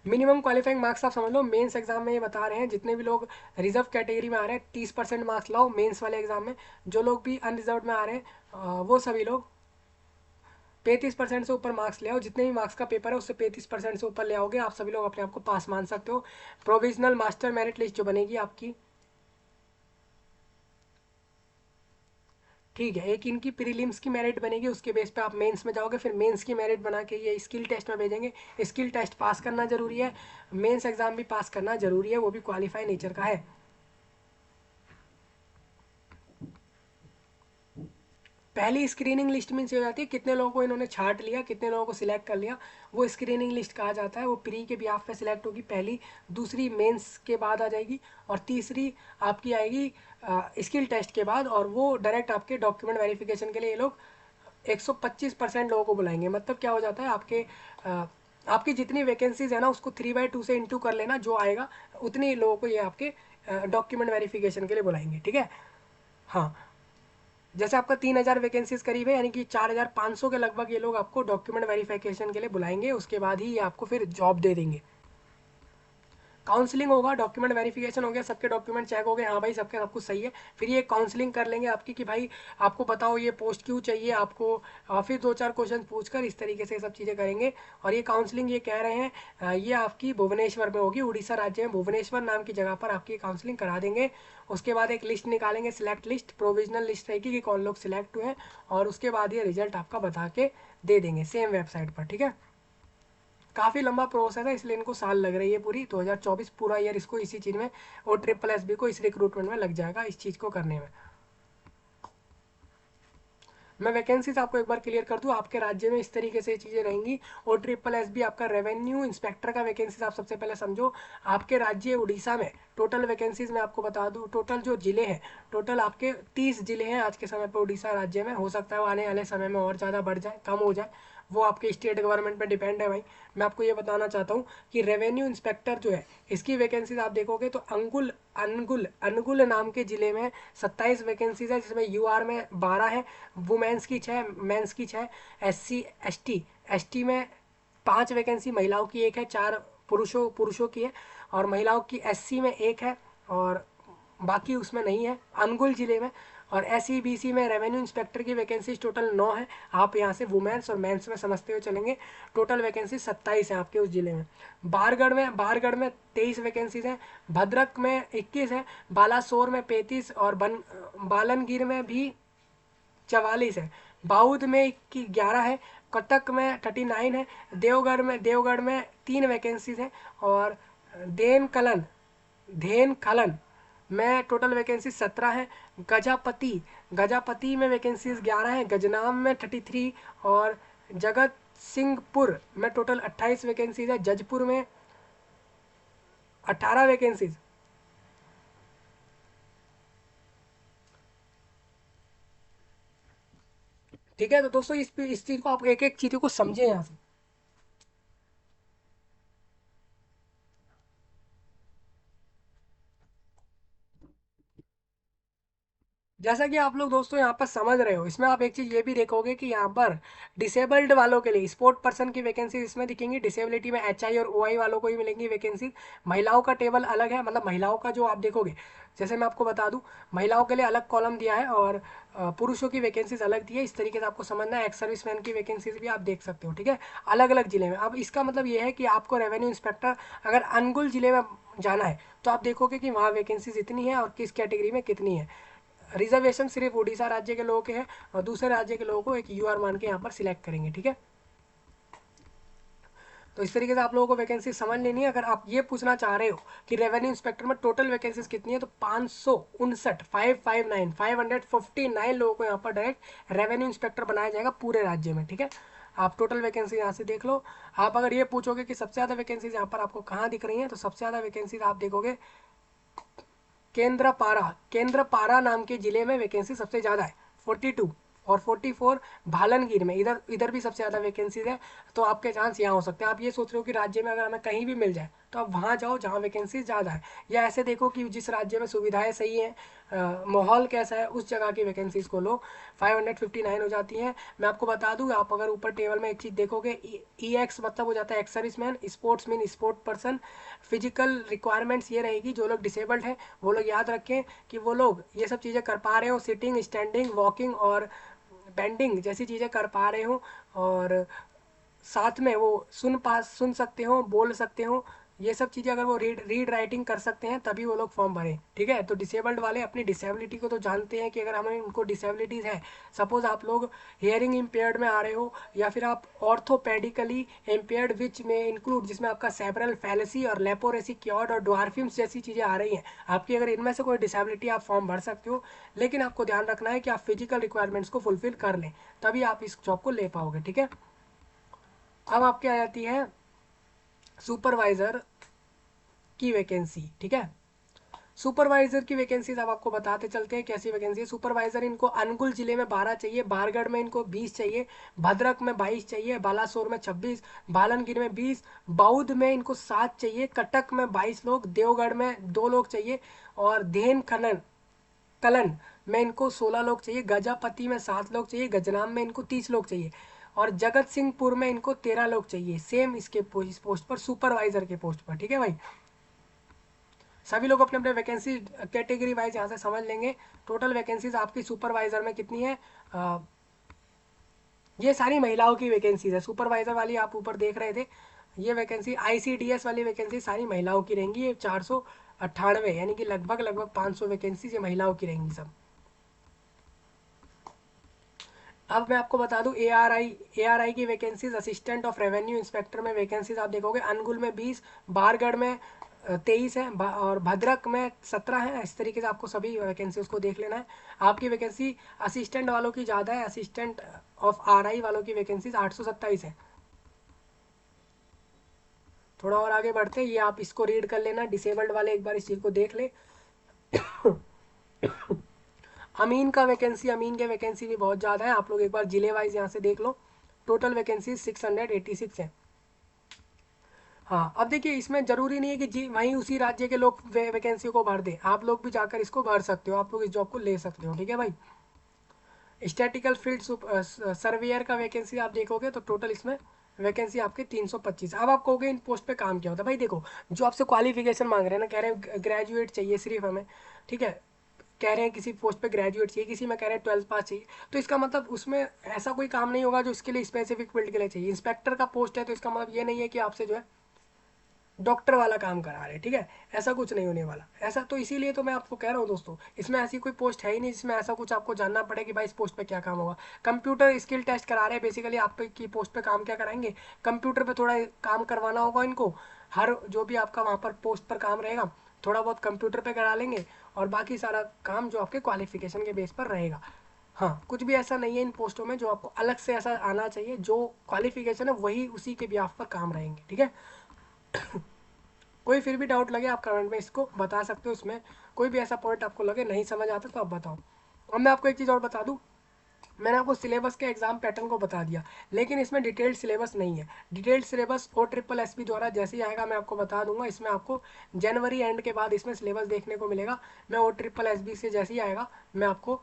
मिनिमम क्वालिफाइंग मार्क्स आप समझ लो, मेंस एग्जाम में ये बता रहे हैं जितने भी लोग रिजर्व कैटेगरी में आ रहे हैं 30% मार्क्स लाओ मेंस वाले एग्जाम में। जो लोग भी अनरिजर्व में आ रहे हैं वो सभी लोग 35% से ऊपर मार्क्स ले आओ। जितने भी मार्क्स का पेपर है उससे 35% से ऊपर ले आओगे, आप सभी लोग अपने आप को पास मान सकते हो। प्रोविजनल मास्टर मेरिट लिस्ट जो बनेगी आपकी, ठीक है, एक इनकी प्रीलिम्स की मेरिट बनेगी, उसके बेस पे आप मेंस में जाओगे, फिर मेंस की मेरिट बना के ये स्किल टेस्ट में भेजेंगे। स्किल टेस्ट पास करना जरूरी है, मेंस एग्जाम भी पास करना जरूरी है, वो भी क्वालिफाई नेचर का है। पहली स्क्रीनिंग लिस्ट में से हो जाती है कितने लोगों को इन्होंने छांट लिया, कितने लोगों को सिलेक्ट कर लिया, वो स्क्रीनिंग लिस्ट कहा जाता है। वो प्री के बिहाफ पे सिलेक्ट होगी पहली, दूसरी मेंस के बाद आ जाएगी, और तीसरी आपकी आएगी स्किल टेस्ट के बाद, और वो डायरेक्ट आपके डॉक्यूमेंट वेरिफिकेशन के लिए ये लोग 125% लोगों को बुलाएंगे। मतलब क्या हो जाता है, आपकी जितनी वैकेंसीज है ना उसको 3/2 से इंटू कर लेना, जो आएगा उतनी लोगों को ये आपके डॉक्यूमेंट वेरिफिकेशन के लिए बुलाएंगे, ठीक है। हाँ, जैसे आपका 3,000 वैकेंसीज करीब है, यानी कि 4,500 के लगभग ये लोग आपको डॉक्यूमेंट वेरिफिकेशन के लिए बुलाएंगे, उसके बाद ही ये आपको फिर जॉब दे देंगे। काउंसलिंग होगा, डॉक्यूमेंट वेरिफिकेशन हो गया, सबके डॉक्यूमेंट चेक हो गए, हाँ भाई सबके सब कुछ सही है। फिर ये काउंसलिंग कर लेंगे आपकी कि भाई आपको बताओ ये पोस्ट क्यों चाहिए आपको, फिर दो चार क्वेश्चन पूछकर इस तरीके से सब चीज़ें करेंगे। और ये काउंसलिंग ये कह रहे हैं ये आपकी भुवनेश्वर में होगी, उड़ीसा राज्य में भुवनेश्वर नाम की जगह पर आपकी काउंसलिंग करा देंगे। उसके बाद एक लिस्ट निकालेंगे, सिलेक्ट लिस्ट, प्रोविजनल लिस्ट रहेगी कि कौन लोग सिलेक्ट हुए हैं, और उसके बाद ये रिजल्ट आपका बता के दे देंगे सेम वेबसाइट पर, ठीक है। काफ़ी लंबा प्रोसेस है, इसलिए इनको साल लग रही है, पूरी 2024 पूरा ईयर इसको इसी चीज़ में, और ट्रिपल एस बी को इस रिक्रूटमेंट में लग जाएगा इस चीज़ को करने में। मैं वैकेंसीज आपको एक बार क्लियर कर दूं, आपके राज्य में इस तरीके से चीज़ें रहेंगी। और ट्रिपल एस बी आपका रेवेन्यू इंस्पेक्टर का वैकेंसीज आप सबसे पहले समझो। आपके राज्य उड़ीसा में टोटल वैकेंसीज मैं आपको बता दूं, टोटल जो जिले हैं, टोटल आपके 30 जिले हैं आज के समय पर उड़ीसा राज्य में। हो सकता है वो आने वाले समय में और ज़्यादा बढ़ जाए, कम हो जाए, वो आपके स्टेट गवर्नमेंट पे डिपेंड है भाई। मैं आपको ये बताना चाहता हूँ कि रेवेन्यू इंस्पेक्टर जो है इसकी वैकेंसीज आप देखोगे तो अंगुल अनगुल अनगुल नाम के ज़िले में 27 वैकेंसीज है, जिसमें यूआर में 12 है, वुमेंस की 6, मेंस की 6, एससी एसटी में 5 वैकेंसी, महिलाओं की 1 है, 4 पुरुषों पुरुषों की है, और महिलाओं की एससी में 1 है, और बाकी उसमें नहीं है अनगुल जिले में। और एस सी बी सी में रेवेन्यू इंस्पेक्टर की वैकेंसी टोटल 9 है। आप यहाँ से वुमेन्स और मेंस में समझते हुए चलेंगे, टोटल वैकेंसी 27 है आपके उस जिले में। बारगढ़ में 23 वैकेंसीज हैं, भद्रक में 21 है, बालासोर में 35, और बालनगिर में भी 44 है, बाउद में 11 है, कटक में 39 है, देवगढ़ में 3 वैकेंसीज हैं, और देन कलन धेन खलन में टोटल वैकेंसी 17 है, गजापति में वैकेंसीज 11 है, गजनाम में 33, और जगत सिंहपुर में टोटल 28 वैकेंसीज है, जजपुर में 18 वैकेंसीज। ठीक है, तो दोस्तों इस चीज को आप एक एक चीजों को समझे यहाँ से। जैसा कि आप लोग दोस्तों यहाँ पर समझ रहे हो, इसमें आप एक चीज़ ये भी देखोगे कि यहाँ पर डिसेबल्ड वालों के लिए स्पोर्ट पर्सन की वैकेंसी इसमें दिखेंगी, डिसेबिलिटी में एचआई और ओआई वालों को ही मिलेंगी वैकेंसी। महिलाओं का टेबल अलग है, मतलब महिलाओं का जो आप देखोगे, जैसे मैं आपको बता दूं, महिलाओं के लिए अलग कॉलम दिया है, और पुरुषों की वैकेंसीज अलग दी है। इस तरीके से आपको समझना है, एक्स सर्विसमैन की वैकेंसीज भी आप देख सकते हो, ठीक है, अलग अलग जिले में। अब इसका मतलब ये है कि आपको रेवेन्यू इंस्पेक्टर अगर अनगुल जिले में जाना है तो आप देखोगे कि वहाँ वैकेंसीज इतनी है और किस कैटेगरी में कितनी है। रिजर्वेशन सिर्फ उड़ीसा राज्य के लोगों के हैं, और दूसरे राज्य के लोगों को एक यूआर मान के यहाँ पर सिलेक्ट करेंगे, ठीक है। तो इस तरीके से आप लोगों को वैकेंसी समझ लेनी है। अगर आप ये पूछना चाह रहे हो कि रेवेन्यू इंस्पेक्टर में टोटल वैकेंसीज कितनी है, तो 559 लोगों को यहाँ पर डायरेक्ट रेवेन्यू इंस्पेक्टर बनाया जाएगा पूरे राज्य में, ठीक है। आप टोटल वैकेंसी यहाँ से देख लो। आप अगर ये पूछोगे कि सबसे ज़्यादा वैकेंसीज यहाँ पर आपको कहाँ दिख रही हैं, तो सबसे ज़्यादा वैकेंसीज आप देखोगे केंद्रपारा नाम के जिले में वैकेंसी सबसे ज़्यादा है, 42, और 44 भालनगिर में, इधर इधर भी सबसे ज़्यादा वैकेंसीज है। तो आपके चांस यहाँ हो सकते हैं। आप ये सोच रहे हो कि राज्य में अगर हमें कहीं भी मिल जाए तो आप वहाँ जाओ जहाँ वैकेंसी ज़्यादा है, या ऐसे देखो कि जिस राज्य में सुविधाएं सही हैं, माहौल कैसा है, उस जगह की वैकेंसीज को लो। 559 हो जाती हैं। मैं आपको बता दूँ, आप अगर ऊपर टेबल में एक चीज़ देखोगे, ई एक्स मतलब हो जाता है ex service man, sports mean sport person, physical requirements ये रहेगी, जो लोग डिसेबल्ड हैं वो लोग याद रखें कि वो लोग ये सब चीज़ें कर पा रहे हो, सिटिंग, स्टैंडिंग, वॉकिंग और बेंडिंग जैसी चीज़ें कर पा रहे हो, और साथ में वो सुन सकते हो, बोल सकते हो, ये सब चीज़ें अगर वो रीड राइटिंग कर सकते हैं तभी वो लोग फॉर्म भरें, ठीक है। तो डिसेबल्ड वाले अपनी डिसेबिलिटी को तो जानते हैं कि अगर हमें उनको डिसेबिलिटीज़ है, सपोज आप लोग हियरिंग इम्पेयर्ड में आ रहे हो, या फिर आप ऑर्थोपेडिकली इम्पेयर्ड विच में इंक्लूड, जिसमें आपका सेबरल फैलेसी और लेपोरेसी क्योर्ड और ड्वार्फिम्स जैसी चीज़ें आ रही हैं आपकी, अगर इनमें से कोई डिसेबिलिटी आप फॉर्म भर सकते हो। लेकिन आपको ध्यान रखना है कि आप फिजिकल रिक्वायरमेंट्स को फुलफिल कर लें, तभी आप इस जॉब को ले पाओगे, ठीक है। अब आपके आ जाती है सुपरवाइजर की वैकेंसी, ठीक है। सुपरवाइजर की वैकेंसीज अब आपको बताते चलते हैं कैसी वैकेंसी है। सुपरवाइजर इनको अनुगुल जिले में 12 चाहिए, बारगढ़ में इनको 20 चाहिए, भद्रक में 22 चाहिए, बालासोर में 26, बालनगिर में 20, बौद्ध में इनको 7 चाहिए, कटक में 22 लोग, देवगढ़ में 2 लोग चाहिए, और धेन खनन कलन में इनको 16 लोग चाहिए, गजापति में 7 लोग चाहिए, गजनाम में इनको 30 लोग चाहिए, और जगत सिंहपुर में इनको 13 लोग चाहिए, सेम इसके पोस्ट पर, सुपरवाइजर के पोस्ट पर, ठीक है भाई। सभी लोग अपने अपने वैकेंसी कैटेगरी वाइज यहाँ से समझ लेंगे। टोटल वैकेंसीज आपकी सुपरवाइजर में कितनी है, ये सारी महिलाओं की वैकेंसीज है। सुपरवाइजर वाली आप ऊपर देख रहे थे, ये वैकेंसी ICDS वाली वैकेंसी सारी महिलाओं की रहेंगी। ये 498 यानी कि लगभग लगभग 500 वैकेंसी ये महिलाओं की रहेंगी सब। अब मैं आपको बता दूं ARI की vacancies assistant of revenue inspector में वैकेंसीज आप देखोगे अनुगुल में 20, बारगढ़ में 23 है, और भद्रक में 17 है। इस तरीके से आपको सभी वैकेंसी उसको देख लेना है। आपकी वैकेंसी असिस्टेंट वालों की ज़्यादा है, असिस्टेंट ऑफ RI वालों की वैकेंसीज 827 है। थोड़ा और आगे बढ़ते हैं, ये आप इसको रीड कर लेना, डिसेबल्ड वाले एक बार इस चीज़ को देख ले। अमीन का वैकेंसी, अमीन के वैकेंसी भी बहुत ज़्यादा है, आप लोग एक बार जिले वाइज यहाँ से देख लो। टोटल वैकेंसी 686 है। हाँ, अब देखिए इसमें ज़रूरी नहीं है कि जी वहीं उसी राज्य के लोग वैकेंसी को भर दें, आप लोग भी जाकर इसको भर सकते हो, आप लोग इस जॉब को ले सकते हो। ठीक है भाई। स्टैटिकल फील्ड सर्वेयर का वैकेंसी आप देखोगे तो टोटल इसमें वैकेंसी आपकी 325। अब आप कहोगे इन पोस्ट पे काम क्या होता है। भाई देखो, जो आपसे क्वालिफिकेशन मांग रहे हैं ना, कह रहे हैं ग्रेजुएट चाहिए सिर्फ हमें, ठीक है, कह रहे हैं किसी पोस्ट पे ग्रेजुएट चाहिए, किसी में कह रहे हैं 12th पास चाहिए, तो इसका मतलब उसमें ऐसा कोई काम नहीं होगा जो इसके लिए स्पेसिफिक फील्ड के लिए चाहिए। इंस्पेक्टर का पोस्ट है तो इसका मतलब ये नहीं है कि आपसे जो है डॉक्टर वाला काम करा रहे हैं, ठीक है, ऐसा कुछ नहीं होने वाला। ऐसा तो इसीलिए तो मैं आपको कह रहा हूँ दोस्तों, इसमें ऐसी कोई पोस्ट है ही नहीं जिसमें ऐसा कुछ आपको जानना पड़े कि भाई इस पोस्ट पे क्या काम होगा। कंप्यूटर स्किल टेस्ट करा रहे हैं, बेसिकली आप पे की पोस्ट पे काम क्या कराएंगे, कंप्यूटर पे थोड़ा काम करवाना होगा इनको। हर जो भी आपका वहाँ पर पोस्ट पर काम रहेगा थोड़ा बहुत कंप्यूटर पे करा लेंगे, और बाकी सारा काम जो आपके क्वालिफिकेशन के बेस पर रहेगा। हाँ, कुछ भी ऐसा नहीं है इन पोस्टों में जो आपको अलग से ऐसा आना चाहिए, जो क्वालिफिकेशन है वही उसी के बिहाफ पर काम रहेंगे। ठीक है। कोई फिर भी डाउट लगे आप कमेंट में इसको बता सकते हो, इसमें कोई भी ऐसा पॉइंट आपको लगे नहीं समझ आता तो आप बताओ। अब मैं आपको एक चीज़ और बता दूं, मैंने आपको सिलेबस के एग्जाम पैटर्न को बता दिया, लेकिन इसमें डिटेल्ड सिलेबस नहीं है। डिटेल्ड सिलेबस OSSB द्वारा जैसे ही आएगा मैं आपको बता दूंगा। इसमें आपको जनवरी एंड के बाद इसमें सिलेबस देखने को मिलेगा। मैं OSSB से जैसे ही आएगा मैं आपको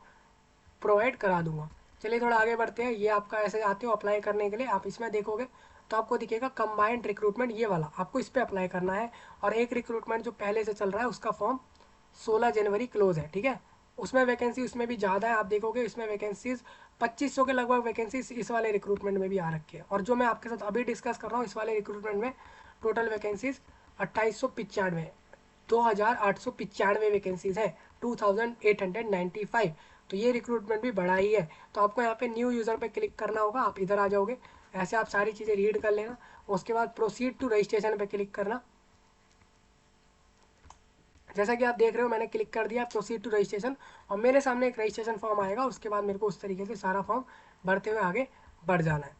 प्रोवाइड करा दूंगा। चलिए थोड़ा आगे बढ़ते हैं। ये आपका ऐसे आते हो अप्लाई करने के लिए, आप इसमें देखोगे तो आपको दिखेगा कंबाइंड रिक्रूटमेंट, ये वाला आपको इस पर अप्लाई करना है। और एक रिक्रूटमेंट जो पहले से चल रहा है उसका फॉर्म 16 जनवरी क्लोज है। ठीक है। उसमें वैकेंसी उसमें भी ज़्यादा है, आप देखोगे इसमें वैकेंसीज 2500 के लगभग वैकेंसीज इस वाले रिक्रूटमेंट में भी आ रखी है। और जो मैं आपके साथ अभी डिस्कस कर रहा हूँ इस वाले रिक्रूटमेंट में टोटल वैकेंसीज 2895, 2895 वैकेंसीज है, 2895। तो ये रिक्रूटमेंट भी बढ़ा ही है। तो आपको यहाँ पे न्यू यूज़र पे क्लिक करना होगा, आप इधर आ जाओगे, ऐसे आप सारी चीज़ें रीड कर लेना। उसके बाद प्रोसीड टू रजिस्ट्रेशन पे क्लिक करना। जैसा कि आप देख रहे हो मैंने क्लिक कर दिया प्रोसीड टू रजिस्ट्रेशन, और मेरे सामने एक रजिस्ट्रेशन फॉर्म आएगा। उसके बाद मेरे को उस तरीके से सारा फॉर्म भरते हुए आगे बढ़ जाना है।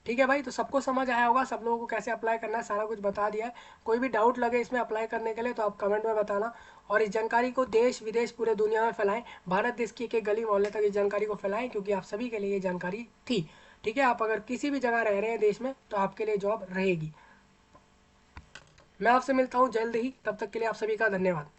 ठीक है भाई, तो सबको समझ आया होगा, सब लोगों को कैसे अप्लाई करना है सारा कुछ बता दिया है। कोई भी डाउट लगे इसमें अप्लाई करने के लिए तो आप कमेंट में बताना, और इस जानकारी को देश विदेश पूरे दुनिया में फैलाएं। भारत देश की एक गली मोहल्ले तक इस जानकारी को फैलाएं, क्योंकि आप सभी के लिए ये जानकारी थी। ठीक है, आप अगर किसी भी जगह रह रहे हैं देश में तो आपके लिए जॉब रहेगी। मैं आपसे मिलता हूँ जल्द ही, तब तक के लिए आप सभी का धन्यवाद।